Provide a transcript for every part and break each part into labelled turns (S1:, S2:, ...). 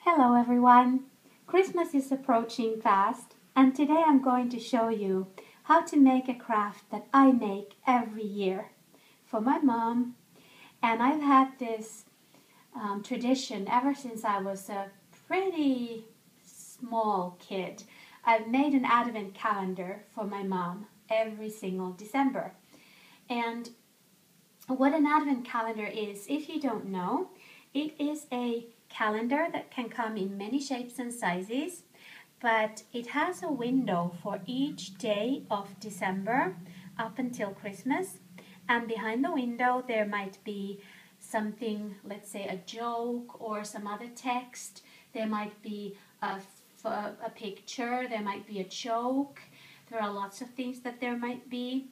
S1: Hello everyone! Christmas is approaching fast, and today I'm going to show you how to make a craft that I make every year for my mom. And I've had this tradition ever since I was a pretty small kid. I've made an advent calendar for my mom every single December. And what an advent calendar is, if you don't know, it is a calendar that can come in many shapes and sizes, but it has a window for each day of December up until Christmas. And behind the window there might be something, let's say a joke or some other text. There might be a picture, there might be a joke. There are lots of things that there might be.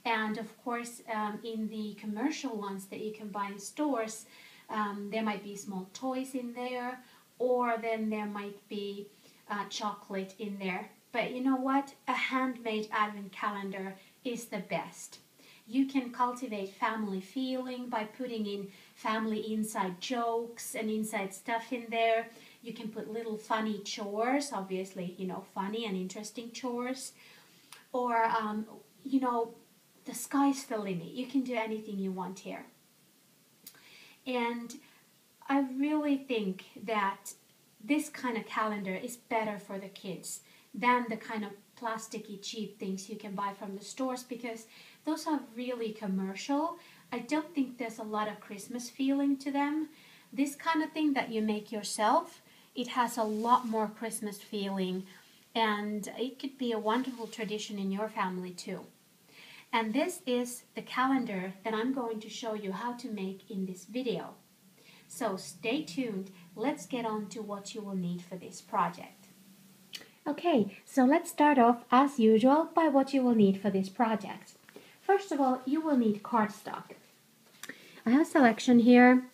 S1: And of course, in the commercial ones that you can buy in stores, there might be small toys in there, or then there might be chocolate in there. But you know what? A handmade advent calendar is the best. You can cultivate family feeling by putting in family inside jokes and inside stuff in there. You can put little funny chores, obviously, funny and interesting chores. Or, the sky's the limit. You can do anything you want here. And I really think that this kind of calendar is better for the kids than the kind of plasticky cheap things you can buy from the stores, because those are really commercial. I don't think there's a lot of Christmas feeling to them. This kind of thing that you make yourself, it has a lot more Christmas feeling, and it could be a wonderful tradition in your family too. And this is the calendar that I'm going to show you how to make in this video. So stay tuned. Let's get on to what you will need for this project. Okay, so let's start off as usual by what you will need for this project. First of all, you will need cardstock. I have a selection here,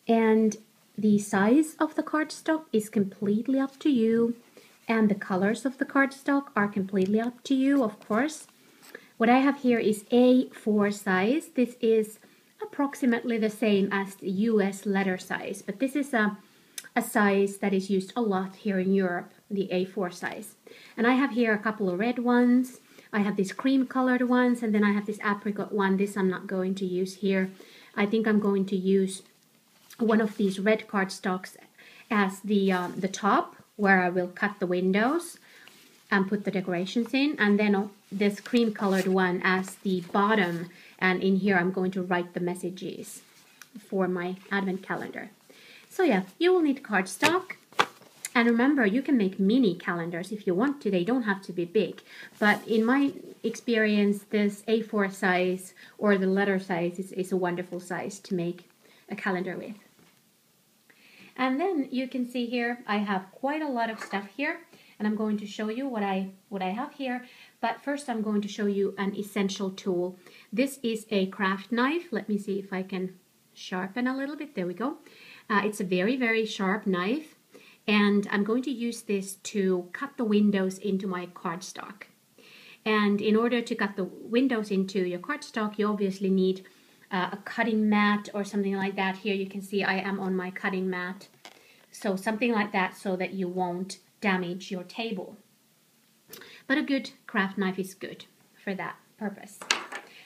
S1: and the size of the cardstock is completely up to you, and the colors of the cardstock are completely up to you, of course. What I have here is A4 size. This is approximately the same as the US letter size, but this is a size that is used a lot here in Europe, the A4 size. And I have here a couple of red ones. I have these cream colored ones, and then I have this apricot one. This I'm not going to use here. I think I'm going to use one of these red cardstocks as the top, where I will cut the windows and put the decorations in, and then this cream colored one as the bottom, and in here I'm going to write the messages for my advent calendar. So yeah, you will need cardstock, and remember, you can make mini calendars if you want to. They don't have to be big, but in my experience, this A4 size or the letter size is a wonderful size to make a calendar with. And then you can see here I have quite a lot of stuff here, and I'm going to show you what I have here. But first I'm going to show you an essential tool. This is a craft knife. Let me see if I can sharpen a little bit. There we go. It's a very, very sharp knife, and I'm going to use this to cut the windows into my cardstock. And in order to cut the windows into your cardstock, you obviously need a cutting mat or something like that. Here you can see I am on my cutting mat. So something like that, so that you won't damage your table. But a good craft knife is good for that purpose.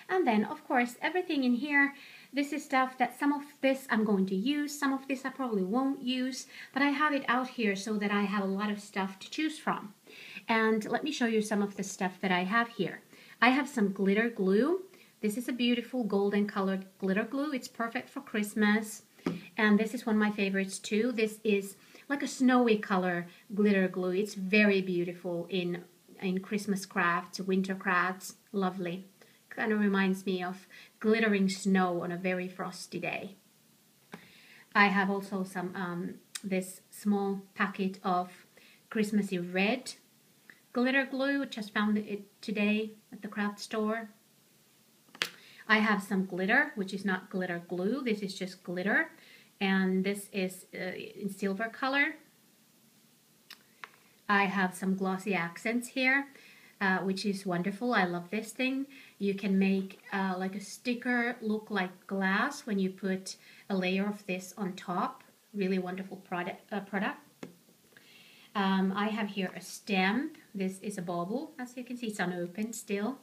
S1: And then, of course, everything in here, this is stuff that some of this I'm going to use, some of this I probably won't use, but I have it out here so that I have a lot of stuff to choose from. And let me show you some of the stuff that I have here. I have some glitter glue. This is a beautiful golden colored glitter glue. It's perfect for Christmas. And this is one of my favorites too. This is like a snowy color glitter glue. It's very beautiful in Christmas crafts, winter crafts. Lovely. Kind of reminds me of glittering snow on a very frosty day. I have also some this small packet of Christmassy red glitter glue. Just found it today at the craft store. I have some glitter, which is not glitter glue. This is just glitter, and this is in silver color. I have some glossy accents here, which is wonderful. I love this thing. You can make like a sticker look like glass when you put a layer of this on top. Really wonderful product. I have here a stamp. This is a bauble, as you can see, it's unopened still.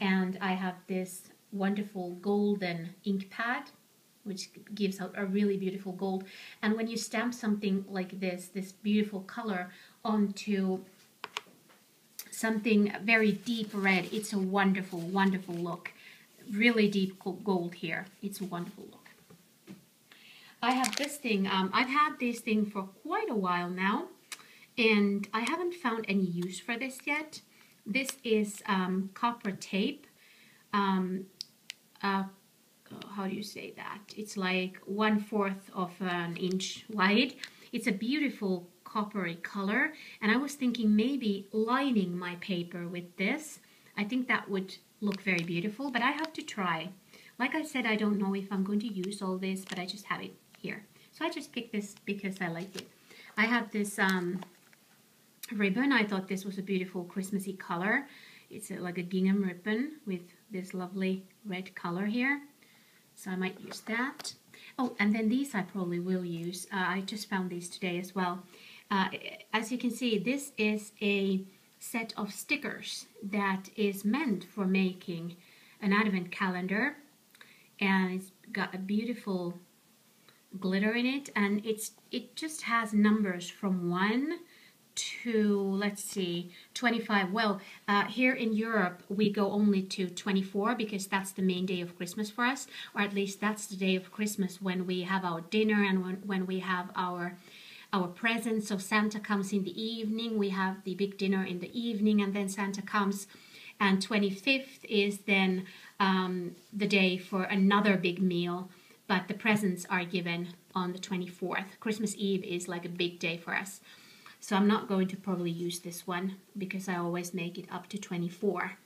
S1: And I have this wonderful golden ink pad, which gives out a really beautiful gold. And when you stamp something like this beautiful color onto something very deep red, it's a wonderful, wonderful look. Really deep gold here. It's a wonderful look. I have this thing. I've had this thing for quite a while now, and I haven't found any use for this yet. This is copper tape. How do you say that? It's like 1/4 of an inch wide. It's a beautiful coppery color, and I was thinking maybe lining my paper with this. I think that would look very beautiful, but I have to try. Like I said, I don't know if I'm going to use all this, but I just have it here. So I just picked this because I like it. I have this ribbon. I thought this was a beautiful Christmassy color. It's like a gingham ribbon with this lovely red color here. So I might use that. Oh, and then these I probably will use. I just found these today as well. As you can see, this is a set of stickers that is meant for making an advent calendar. And it's got a beautiful glitter in it. And it just has numbers from 1 to, let's see, 25. Well, here in Europe we go only to 24 because that's the main day of Christmas for us, or at least that's the day of Christmas when we have our dinner and when we have our presents. So Santa comes in the evening, we have the big dinner in the evening, and then Santa comes, and 25th is then the day for another big meal, but the presents are given on the 24th. Christmas Eve is like a big day for us. So I'm not going to probably use this one because I always make it up to 24.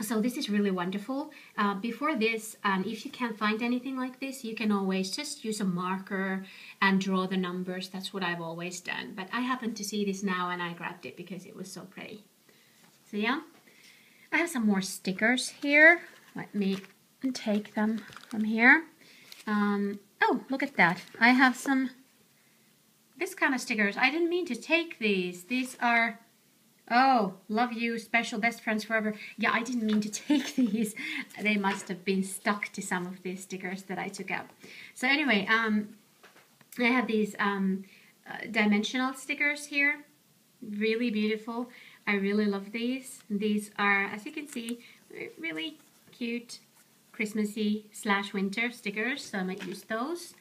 S1: So this is really wonderful. Before this, if you can't find anything like this, you can always just use a marker and draw the numbers. That's what I've always done. But I happened to see this now and I grabbed it because it was so pretty. So yeah, I have some more stickers here. Let me take them from here. Oh, look at that. I have some this kind of stickers. I didn't mean to take these. These are, oh, love you, special best friends forever. Yeah, I didn't mean to take these. They must have been stuck to some of these stickers that I took out. So anyway, I have these dimensional stickers here. Really beautiful. I really love these. These are, as you can see, really cute Christmassy / winter stickers. So I might use those.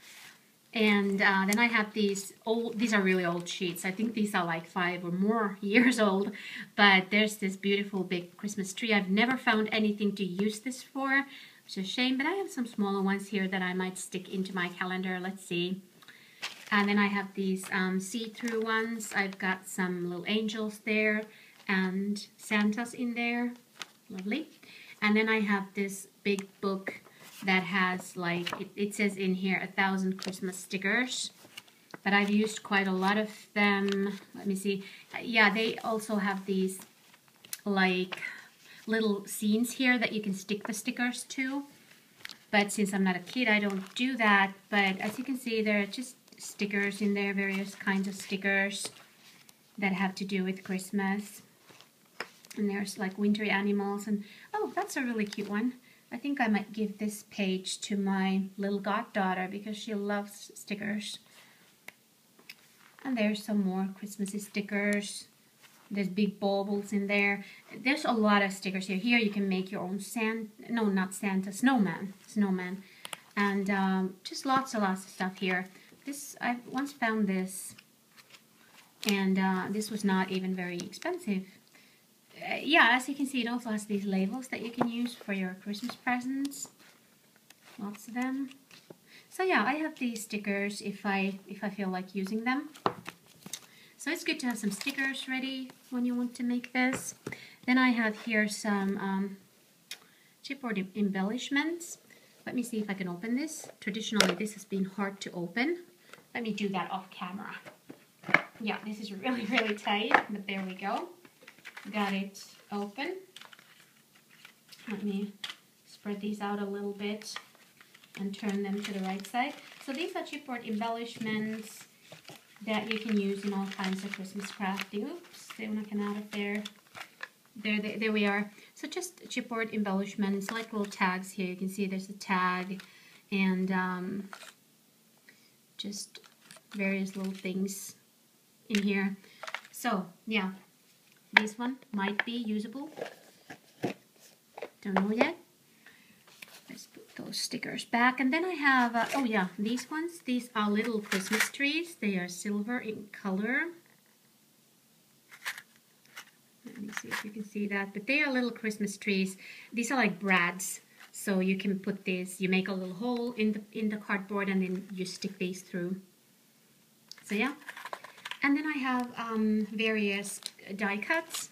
S1: And then I have these are really old sheets. I think these are like 5 or more years old. But there's this beautiful big Christmas tree. I've never found anything to use this for, which is a shame. But I have some smaller ones here that I might stick into my calendar. Let's see. And then I have these see-through ones. I've got some little angels there and Santa's in there. Lovely. And then I have this big book that has, like, it says in here 1,000 Christmas stickers, but I've used quite a lot of them. Let me see. Yeah, they also have these like little scenes here that you can stick the stickers to, but since I'm not a kid I don't do that. But as you can see, there are just stickers in there, various kinds of stickers that have to do with Christmas. And there's like wintry animals, and oh, that's a really cute one. I think I might give this page to my little goddaughter because she loves stickers. And there's some more Christmassy stickers. There's big baubles in there. There's a lot of stickers here. Here you can make your own snowman. And just lots of stuff here. This, I once found this, and this was not even very expensive. Yeah, as you can see, it also has these labels that you can use for your Christmas presents. Lots of them. So yeah, I have these stickers if I feel like using them. So it's good to have some stickers ready when you want to make this. Then I have here some chipboard embellishments. Let me see if I can open this. Traditionally, this has been hard to open. Let me do that off camera. Yeah, this is really, really tight, but there we go. Got it open. Let me spread these out a little bit and turn them to the right side. So these are chipboard embellishments, that you can use in all kinds of Christmas crafting. Oops, they want to come out of there. There we are. So just chipboard embellishments, like little tags here. You can see there's a tag and just various little things in here. So yeah, this one might be usable. Don't know yet. Let's put those stickers back. And then I have, oh yeah, these ones. These are little Christmas trees. They are silver in color. Let me see if you can see that. But they are little Christmas trees. These are like brads. So you can put this, you make a little hole in the cardboard and then you stick these through. So yeah. And then I have various die cuts.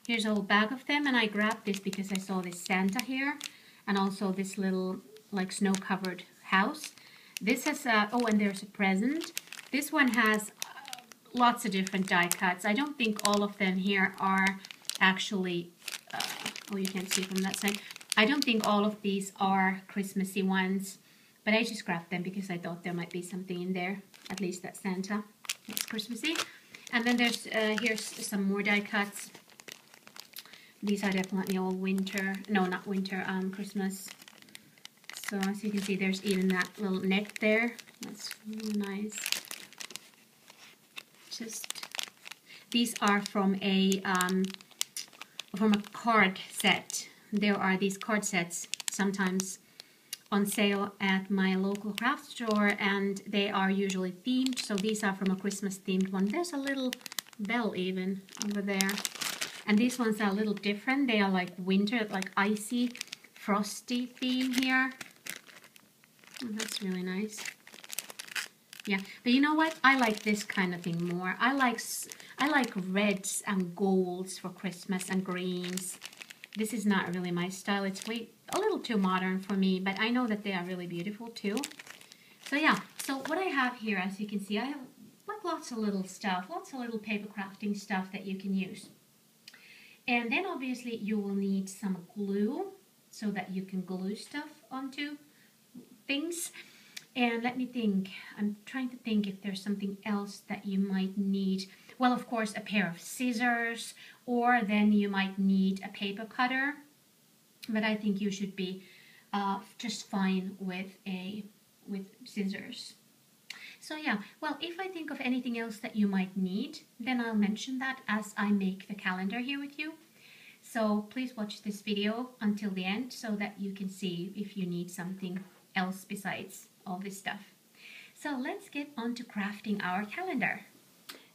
S1: Here's a whole bag of them, and I grabbed this because I saw this Santa here and also this little like snow-covered house. This has, oh, and there's a present. This one has lots of different die cuts. I don't think all of them here are actually, oh, you can't see from that side. I don't think all of these are Christmassy ones, but I just grabbed them because I thought there might be something in there, at least that Santa. It's Christmassy. And then there's, here's some more die cuts. These are definitely all winter, no, not winter, Christmas. So as you can see, there's even that little neck there. That's really nice. Just, these are from a card set. There are these card sets sometimes on sale at my local craft store, and they are usually themed. So these are from a Christmas themed one. There's a little bell even over there. And these ones are a little different. They are like winter, like icy, frosty theme here. Oh, that's really nice. Yeah, but you know what? I like this kind of thing more. I like reds and golds for Christmas and greens. This is not really my style. It's a little too modern for me, but I know that they are really beautiful too. So yeah, so what I have here, as you can see, I have like lots of little stuff, lots of little paper crafting stuff that you can use. And then obviously you will need some glue so that you can glue stuff onto things. And let me think, I'm trying to think if there's something else that you might need. Well, of course, a pair of scissors, or then you might need a paper cutter. But I think you should be just fine with scissors. So yeah, well, if I think of anything else that you might need, then I'll mention that as I make the calendar here with you. So please watch this video until the end so that you can see if you need something else besides all this stuff. So let's get on to crafting our calendar.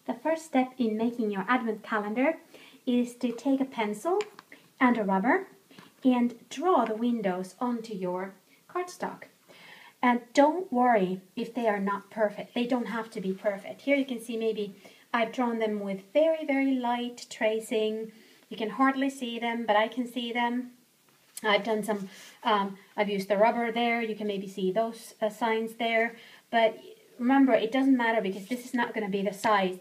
S1: The first step in making your advent calendar is to take a pencil and a rubber and draw the windows onto your cardstock. And don't worry if they are not perfect. They don't have to be perfect. Here you can see maybe I've drawn them with very, very light tracing. You can hardly see them, but I can see them. I've done some, I've used the rubber there. You can maybe see those signs there. But remember, it doesn't matter because this is not going to be the size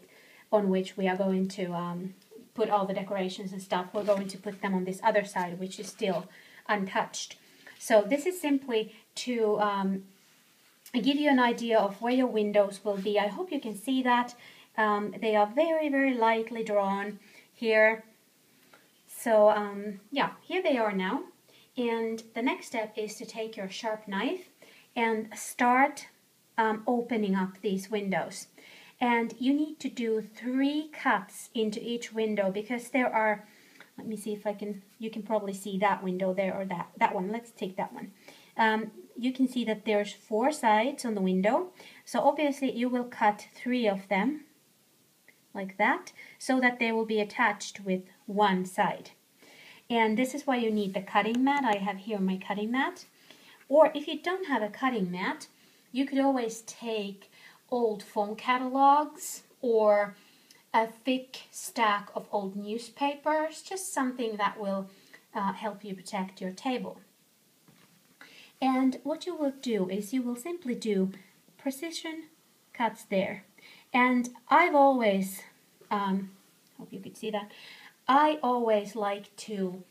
S1: on which we are going to put all the decorations and stuff. We're going to put them on this other side, which is still untouched. So this is simply to give you an idea of where your windows will be. I hope you can see that. They are very, very lightly drawn here. So yeah, here they are now. And the next step is to take your sharp knife and start opening up these windows. And you need to do 3 cuts into each window because there are, let me see if I can, you can probably see that window there or that one. Let's take that one. You can see that there's 4 sides on the window. So obviously you will cut 3 of them like that so that they will be attached with one side. And this is why you need the cutting mat. I have here my cutting mat. Or if you don't have a cutting mat, you could always take old phone catalogs or a thick stack of old newspapers, just something that will help you protect your table. And what you will do is you will simply do precision cuts there. And I've always, hope you could see that, I always like to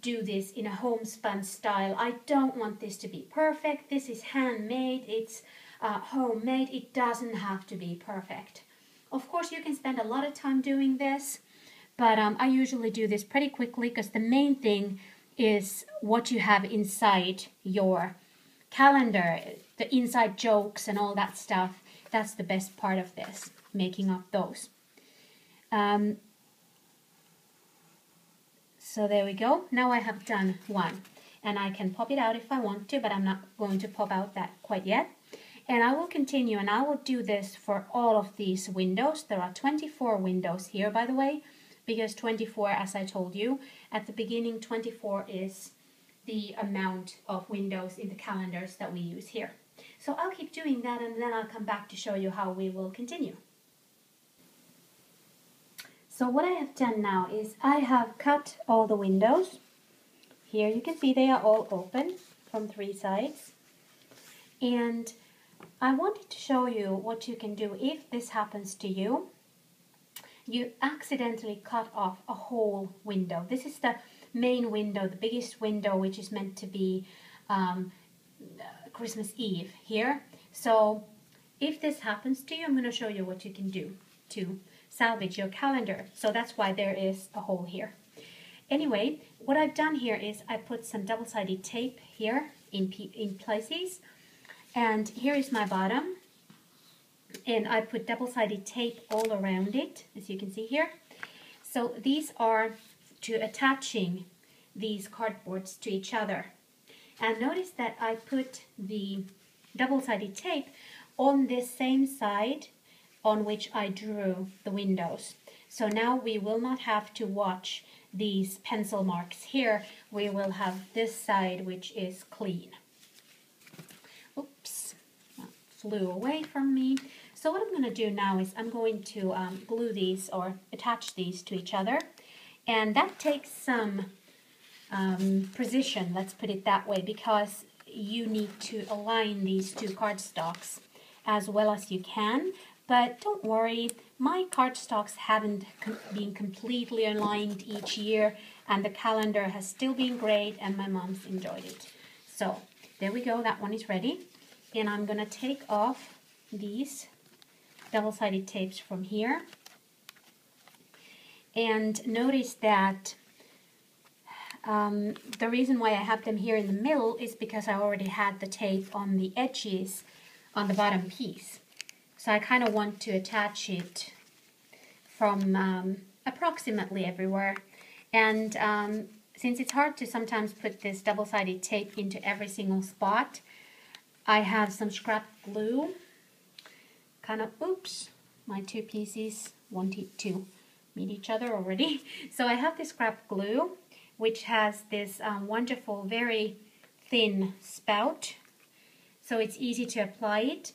S1: do this in a homespun style. I don't want this to be perfect. This is handmade, it's homemade. It doesn't have to be perfect. Of course, you can spend a lot of time doing this, but I usually do this pretty quickly because the main thing is what you have inside your calendar, the inside jokes and all that stuff. That's the best part of this, making up those. So there we go. Now I have done one, and I can pop it out if I want to, but I'm not going to pop out that quite yet. And I will continue, and I will do this for all of these windows. There are 24 windows here, by the way, because 24, as I told you at the beginning, 24 is the amount of windows in the calendars that we use here. So I'll keep doing that, and then I'll come back to show you how we will continue. So what I have done now is I have cut all the windows. Here you can see they are all open from 3 sides. And I wanted to show you what you can do if this happens to you. You accidentally cut off a whole window. This is the main window, the biggest window, which is meant to be Christmas Eve here. So if this happens to you, I'm going to show you what you can do to salvage your calendar. So that's why there is a hole here. Anyway, what I've done here is I put some double-sided tape here in places, and here is my bottom, and I put double-sided tape all around it, as you can see here. So these are to attaching these cardboards to each other. And notice that I put the double-sided tape on this same side on which I drew the windows. So now we will not have to watch these pencil marks here. We will have this side which is clean. Oops, that flew away from me. So what I'm going to do now is I'm going to glue these or attach these to each other. And that takes some precision, let's put it that way, because you need to align these two cardstocks as well as you can. But don't worry, my cardstocks haven't been completely aligned each year, and the calendar has still been great, and my mom's enjoyed it. So there we go, that one is ready. And I'm going to take off these double-sided tapes from here. And notice that the reason why I have them here in the middle is because I already had the tape on the edges on the bottom piece. So I kind of want to attach it from approximately everywhere. And since it's hard to sometimes put this double-sided tape into every single spot, I have some scrap glue. Kind of, oops, my two pieces wanted to meet each other already. So I have this scrap glue, which has this wonderful, very thin spout. So it's easy to apply it.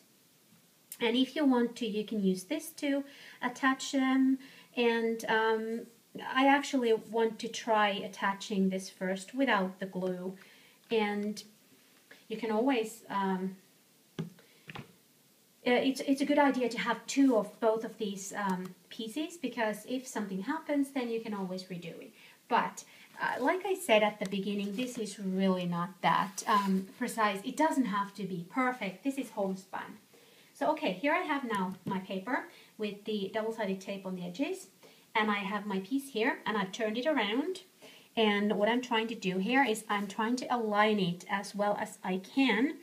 S1: And if you want to, you can use this to attach them. And I actually want to try attaching this first without the glue. And you can always, it's a good idea to have two of both of these pieces, because if something happens, then you can always redo it. But like I said at the beginning, this is really not that precise. It doesn't have to be perfect. This is homespun. So okay, here I have now my paper with the double-sided tape on the edges, and I have my piece here, and I've turned it around. And what I'm trying to do here is I'm trying to align it as well as I can.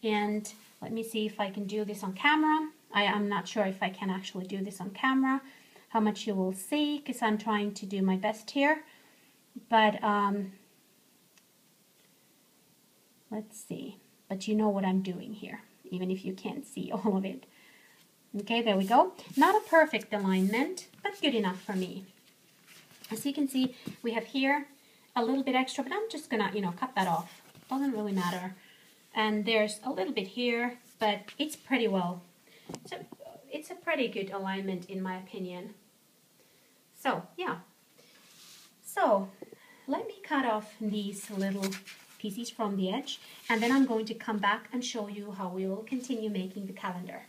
S1: And let me see if I can do this on camera. I'm not sure if I can actually do this on camera, how much you will see, because I'm trying to do my best here. But let's see. But you know what I'm doing here, even if you can't see all of it. Okay, there we go. Not a perfect alignment, but good enough for me. As you can see, we have here a little bit extra, but I'm just gonna, cut that off. Doesn't really matter. And there's a little bit here, but it's pretty well. So it's a pretty good alignment in my opinion. So yeah. So let me cut off these little pieces from the edge, and then I'm going to come back and show you how we will continue making the calendar.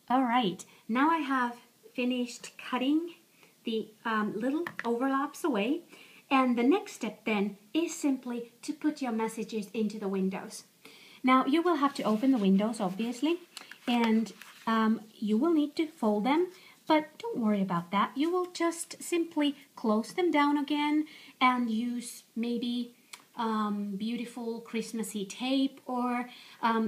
S1: All right, now I have finished cutting the little overlaps away, And the next step then is simply to put your messages into the windows. Now you will have to open the windows, obviously, and you will need to fold them, but don't worry about that. You will just simply close them down again and use maybe beautiful Christmassy tape or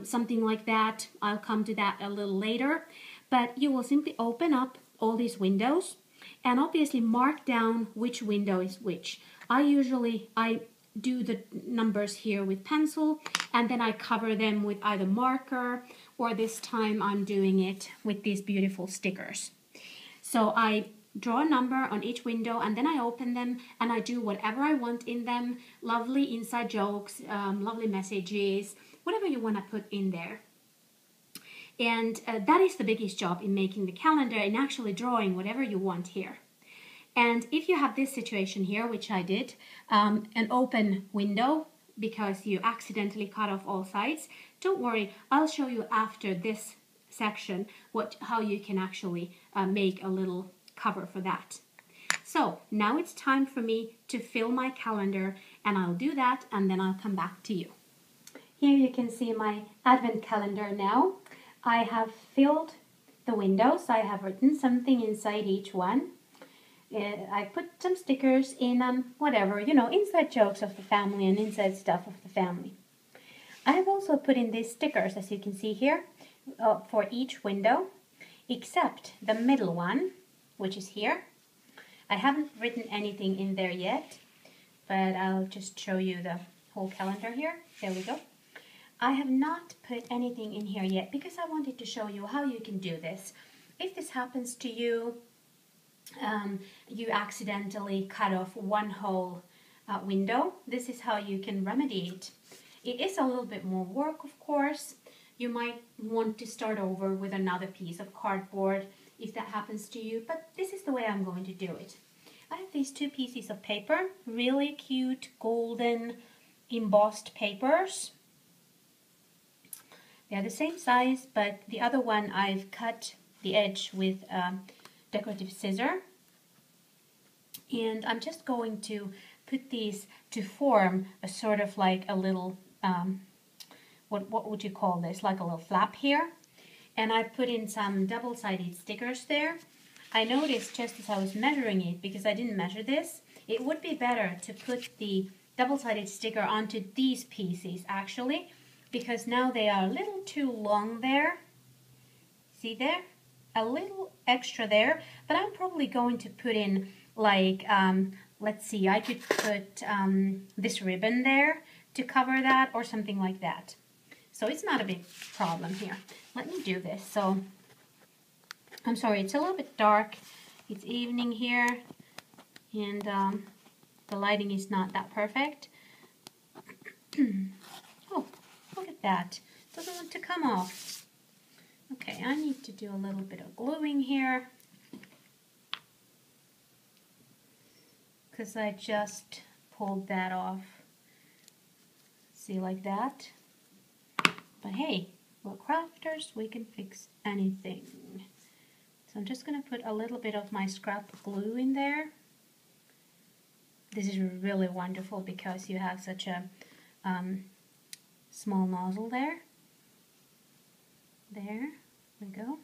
S1: something like that. I'll come to that a little later, but you will simply open up all these windows and obviously mark down which window is which. I do the numbers here with pencil, and then I cover them with either marker, or this time I'm doing it with these beautiful stickers. So I draw a number on each window, and then I open them and I do whatever I want in them. Lovely inside jokes, lovely messages, whatever you want to put in there. And that is the biggest job in making the calendar, in actually drawing whatever you want here. And if you have this situation here, which I did, an open window because you accidentally cut off all sides, don't worry, I'll show you after this section how you can actually make a little cover for that. So now it's time for me to fill my calendar, and I'll do that and then I'll come back to you. Here you can see my advent calendar now. I have filled the windows. I have written something inside each one. I put some stickers in whatever, inside jokes of the family and inside stuff of the family. I have also put in these stickers, as you can see here, for each window, except the middle one, which is here. I haven't written anything in there yet, but I'll just show you the whole calendar here. There we go. I have not put anything in here yet because I wanted to show you how you can do this. If this happens to you, you accidentally cut off one whole window, this is how you can remedy it. It is a little bit more work, of course. You might want to start over with another piece of cardboard if that happens to you, but this is the way I'm going to do it. I have these two pieces of paper, really cute golden embossed papers. They are the same size, but the other one I've cut the edge with decorative scissor, and I'm just going to put these to form a sort of like a little what would you call this, like a little flap here, and I put in some double-sided stickers there. I noticed just as I was measuring it, because I didn't measure this, it would be better to put the double-sided sticker onto these pieces actually, because now they are a little too long there. See there? A little extra there, but I'm probably going to put in like, let's see, I could put this ribbon there to cover that or something like that. So it's not a big problem here. Let me do this. So, I'm sorry, it's a little bit dark. It's evening here, and the lighting is not that perfect. Oh, look at that. Doesn't want to come off. Okay, I need to do a little bit of gluing here because I just pulled that off. See, like that. But hey, we're crafters, we can fix anything. So I'm just going to put a little bit of my scrap glue in there. This is really wonderful because you have such a small nozzle there. There we go.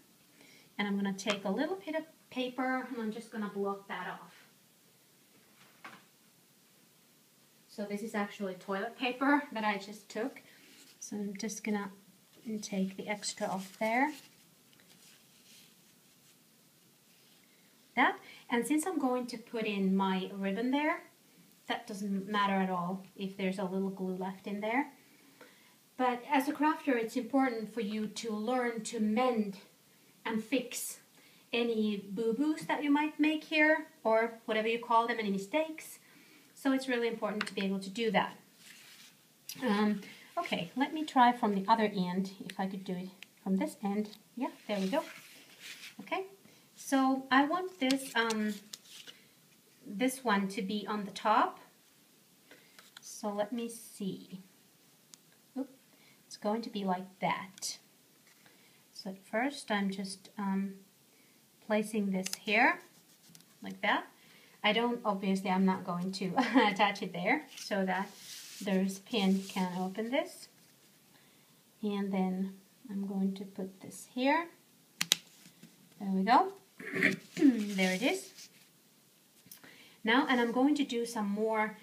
S1: And I'm going to take a little bit of paper and I'm just going to block that off. So this is actually toilet paper that I just took. So I'm just going to take the extra off there. That. And since I'm going to put in my ribbon there, that doesn't matter at all if there's a little glue left in there. But as a crafter, it's important for you to learn to mend and fix any boo-boos that you might make here, or whatever you call them, any mistakes. So it's really important to be able to do that. Okay, let me try from the other end, if I could do it from this end. Yeah, there we go. Okay, so I want this, this one to be on the top. So let me see. Oop, it's going to be like that. So at first I'm just placing this here, like that. Obviously I'm not going to attach it there so that there's pin can open this. And then I'm going to put this here. There we go. There it is. Now, and I'm going to do some more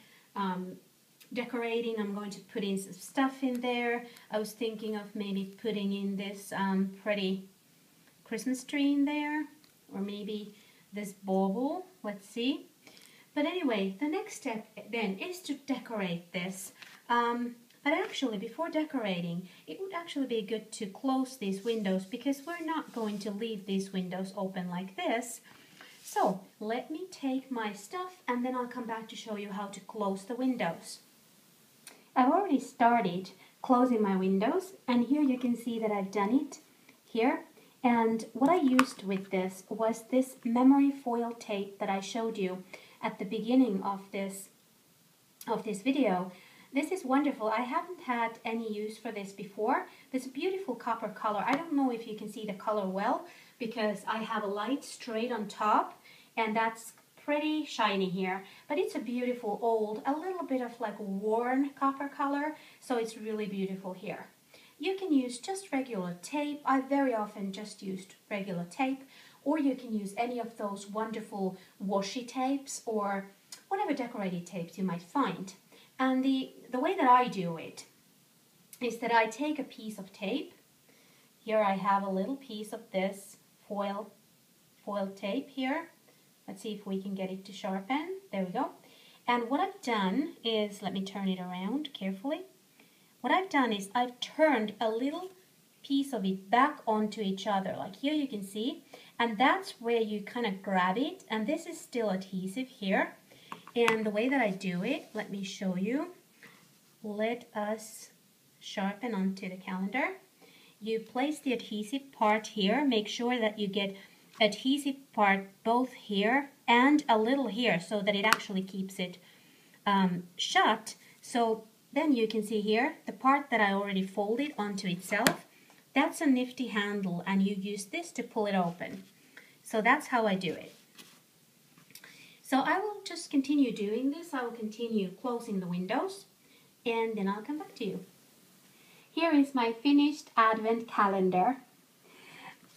S1: decorating. I'm going to put in some stuff in there. I was thinking of maybe putting in this pretty Christmas tree in there, or maybe this bauble. Let's see. But anyway, the next step then is to decorate this. But actually, before decorating, it would actually be good to close these windows because we're not going to leave these windows open like this. So let me take my stuff and then I'll come back to show you how to close the windows. I've already started closing my windows, and here you can see that I've done it here. And what I used with this was this memory foil tape that I showed you at the beginning of this video. This is wonderful. I haven't had any use for this before. This beautiful copper color. I don't know if you can see the color well because I have a light straight on top and that's pretty shiny here. But it's a beautiful old, a little bit of like worn copper color. So it's really beautiful here. You can use just regular tape. I very often just used regular tape. Or you can use any of those wonderful washi tapes or whatever decorated tapes you might find. And the way that I do it is that I take a piece of tape. Here I have a little piece of this foil tape here. Let's see if we can get it to sharpen. There we go. And what I've done is, let me turn it around carefully. What I've done is I've turned a little piece of it back onto each other. Like here you can see. And that's where you kind of grab it. And this is still adhesive here. And the way that I do it, let me show you. Let us sharpen onto the calendar. You place the adhesive part here. Make sure that you get adhesive part both here and a little here so that it actually keeps it shut. So then you can see here, the part that I already folded onto itself, that's a nifty handle and you use this to pull it open. So that's how I do it. So I will just continue doing this. I will continue closing the windows and then I'll come back to you. Here is my finished advent calendar.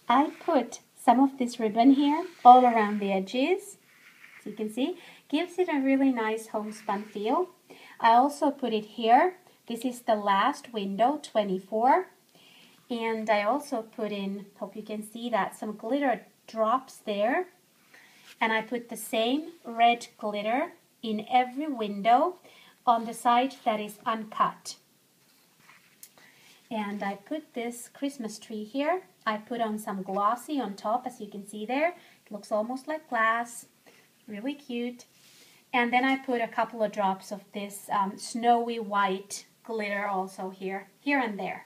S1: I put some of this ribbon here all around the edges. So you can see, gives it a really nice homespun feel. I also put it here. This is the last window, 24. And I also put in, hope you can see that, some glitter drops there. And I put the same red glitter in every window on the side that is uncut. And I put this Christmas tree here. I put on some glossy on top, as you can see there. It looks almost like glass. Really cute. And then I put a couple of drops of this snowy white glitter also here and there.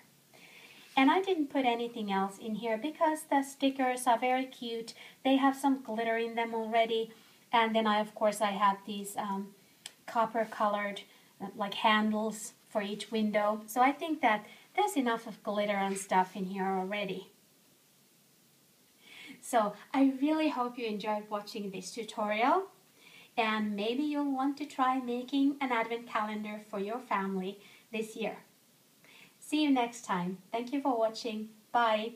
S1: And I didn't put anything else in here because the stickers are very cute. They have some glitter in them already. And then of course I have these copper colored like handles for each window. So I think that there's enough of glitter and stuff in here already. So I really hope you enjoyed watching this tutorial. And maybe you'll want to try making an advent calendar for your family this year. See you next time. Thank you for watching. Bye.